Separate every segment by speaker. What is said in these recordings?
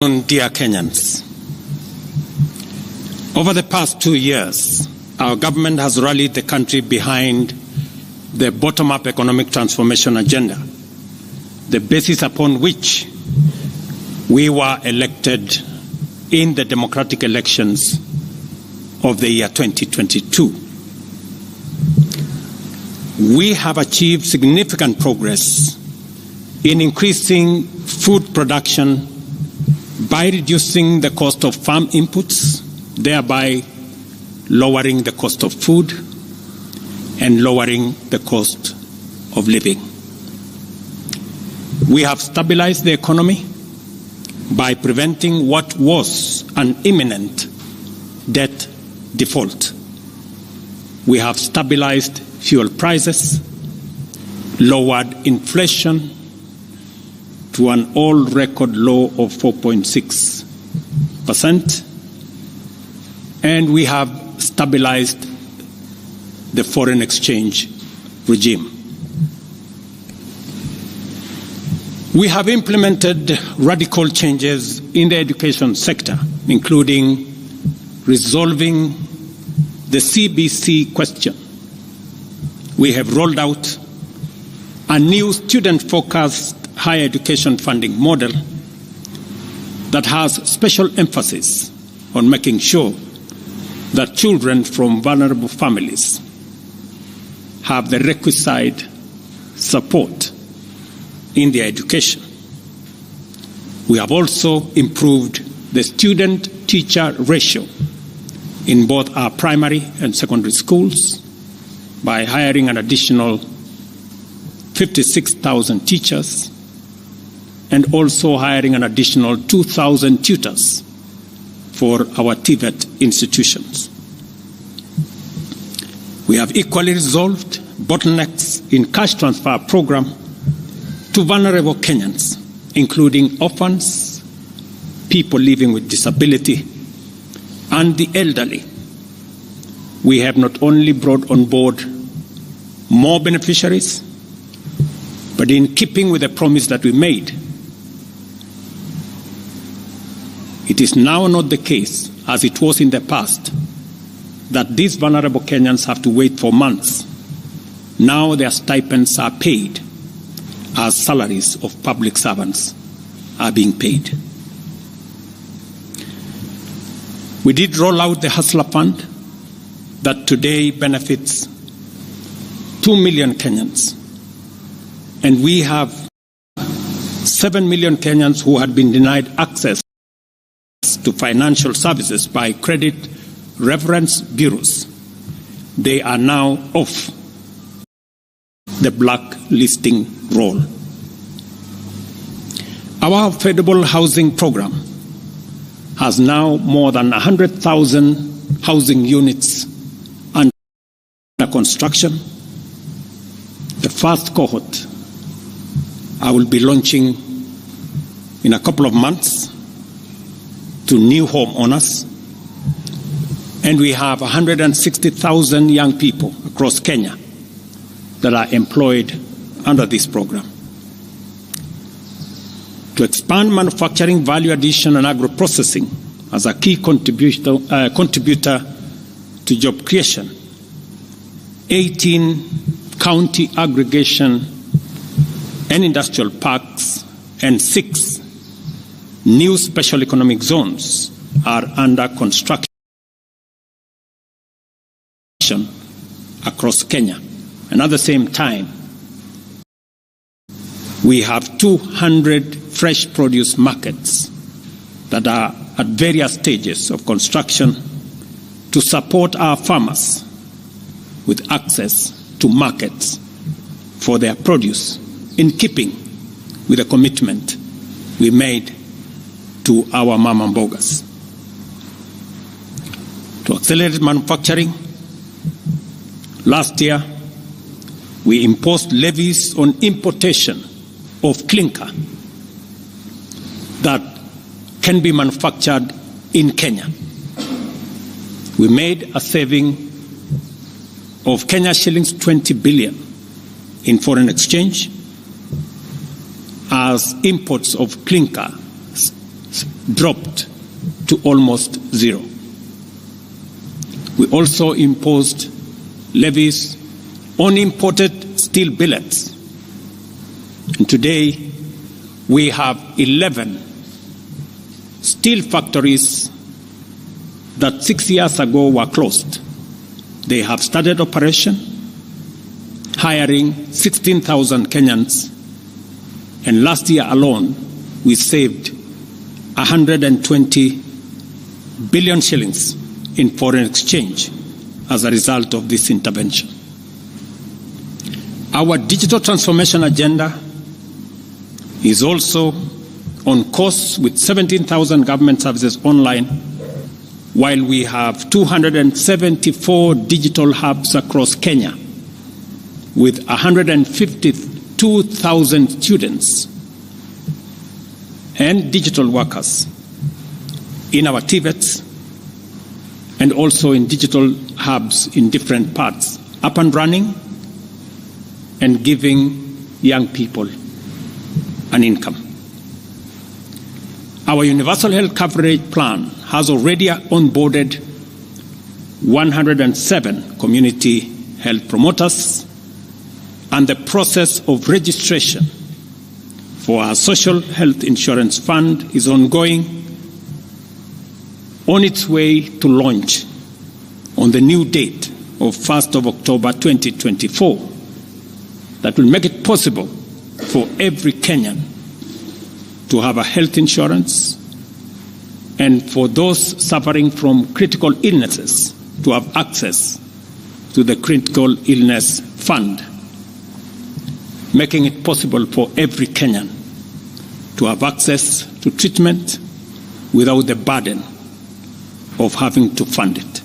Speaker 1: Dear Kenyans, over the past 2 years, our government has rallied the country behind the bottom-up economic transformation agenda, the basis upon which we were elected in the democratic elections of the year 2022. We have achieved significant progress in increasing food production by reducing the cost of farm inputs, thereby lowering the cost of food and lowering the cost of living. We have stabilized the economy by preventing what was an imminent debt default. We have stabilized fuel prices, lowered inflation to an all-record low of 4.6%, and we have stabilized the foreign exchange regime. We have implemented radical changes in the education sector, including resolving the CBC question. We have rolled out a new student-focused higher education funding model that has special emphasis on making sure that children from vulnerable families have the requisite support in their education. We have also improved the student-teacher ratio in both our primary and secondary schools by hiring an additional 56,000 teachers and also hiring an additional 2,000 tutors for our TVET institutions. We have equally resolved bottlenecks in cash transfer program to vulnerable Kenyans, including orphans, people living with disability, and the elderly. We have not only brought on board more beneficiaries, but in keeping with the promise that we made, it is now not the case, as it was in the past, that these vulnerable Kenyans have to wait for months. Now their stipends are paid as salaries of public servants are being paid. We did roll out the Hustler Fund that today benefits 2 million Kenyans. And we have 7 million Kenyans who had been denied access to financial services by credit reference bureaus. They are now off the blacklisting roll. Our affordable housing program has now more than 100,000 housing units under construction. The first cohort I will be launching in a couple of months to new homeowners, and we have 160,000 young people across Kenya that are employed under this program. To expand manufacturing, value addition, and agro-processing as a key contributor to job creation, 18 county aggregation and industrial parks and 6 new special economic zones are under construction across Kenya. And at the same time, we have 200 fresh produce markets that are at various stages of construction to support our farmers with access to markets for their produce, in keeping with the commitment we made to our mama mbogas. To accelerate manufacturing, last year we imposed levies on importation of clinker that can be manufactured in Kenya. We made a saving of Kenya shillings 20 billion in foreign exchange as imports of clinker dropped to almost zero. We also imposed levies on imported steel billets. And today, we have 11 steel factories that 6 years ago were closed. They have started operation, hiring 16,000 Kenyans, and last year alone, we saved 120 billion shillings in foreign exchange as a result of this intervention. Our digital transformation agenda is also on course with 17,000 government services online, while we have 274 digital hubs across Kenya with 152,000 students and digital workers in our TVETs and also in digital hubs in different parts, up and running and giving young people an income. Our universal health coverage plan has already onboarded 107 community health promoters, and the process of registration for our social health insurance fund is ongoing, on its way to launch on the new date of 1st of October 2024 that will make it possible for every Kenyan to have a health insurance, and for those suffering from critical illnesses to have access to the critical illness fund, making it possible for every Kenyan to have access to treatment without the burden of having to fund it.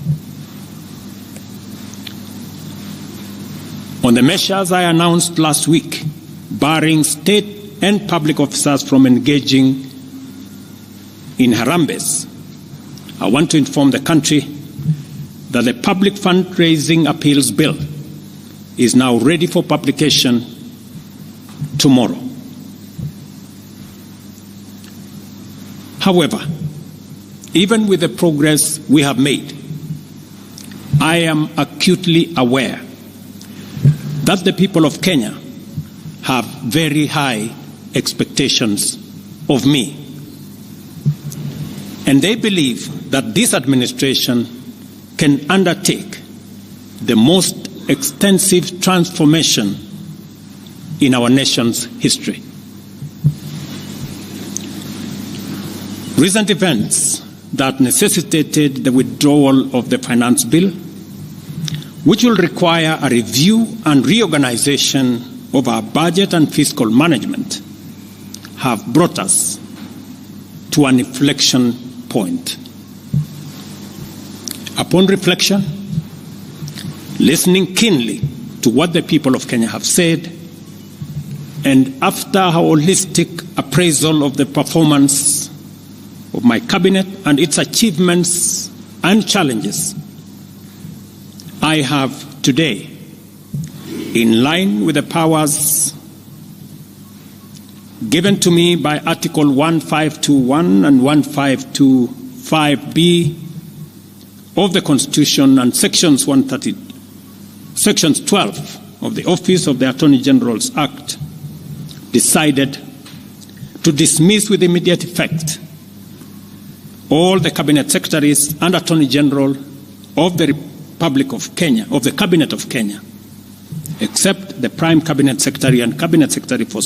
Speaker 1: On the measures I announced last week, barring state and public officers from engaging in Harambes, I want to inform the country that the Public Fundraising Appeals Bill is now ready for publication tomorrow. However, even with the progress we have made, I am acutely aware that the people of Kenya have very high expectations of me. And they believe that this administration can undertake the most extensive transformation in our nation's history. Recent events that necessitated the withdrawal of the finance bill, which will require a review and reorganization of our budget and fiscal management, have brought us to an inflection point. Upon reflection, listening keenly to what the people of Kenya have said, and after a holistic appraisal of the performance of my cabinet and its achievements and challenges, I have today, in line with the powers given to me by Article 1521 and 1525B of the Constitution and Sections 12 of the Office of the Attorney General's Act, decided to dismiss with immediate effect all the Cabinet Secretaries and Attorney General of the Republic of Kenya, of the Cabinet of Kenya, except the Prime Cabinet Secretary and Cabinet Secretary for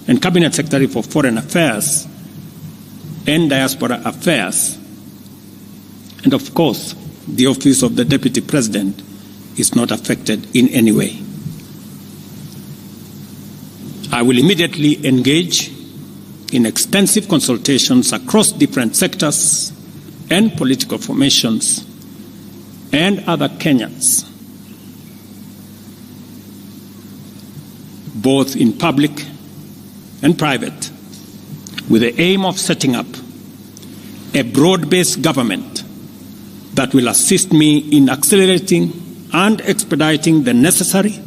Speaker 1: and Cabinet Secretary for Foreign Affairs and Diaspora Affairs. And of course, the Office of the Deputy President is not affected in any way. I will immediately engage in extensive consultations across different sectors and political formations and other Kenyans, both in public and private, with the aim of setting up a broad-based government that will assist me in accelerating and expediting the necessary,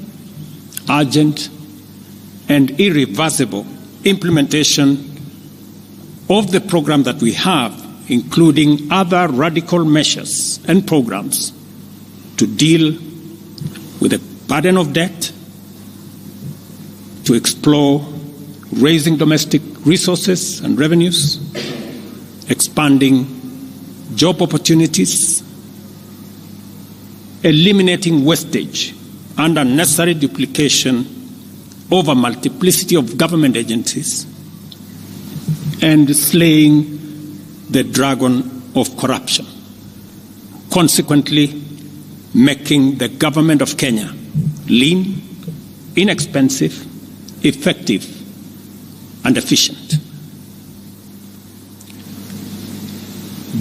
Speaker 1: urgent, and irreversible implementation of the program that we have, including other radical measures and programs to deal with the burden of debt, to explore raising domestic resources and revenues, expanding job opportunities, eliminating wastage and unnecessary duplication of a multiplicity of government agencies, and slaying the dragon of corruption, consequently making the government of Kenya lean, inexpensive, effective, and efficient.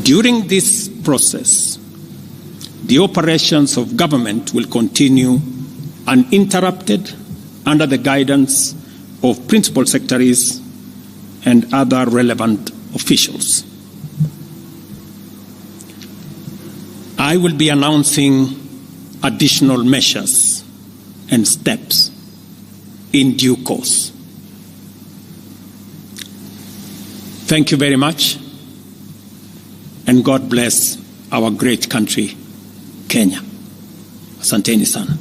Speaker 1: During this process, the operations of government will continue uninterrupted under the guidance of principal secretaries and other relevant officials. I will be announcing additional measures and steps in due course. Thank you very much, and God bless our great country, Kenya. Asanteni sana.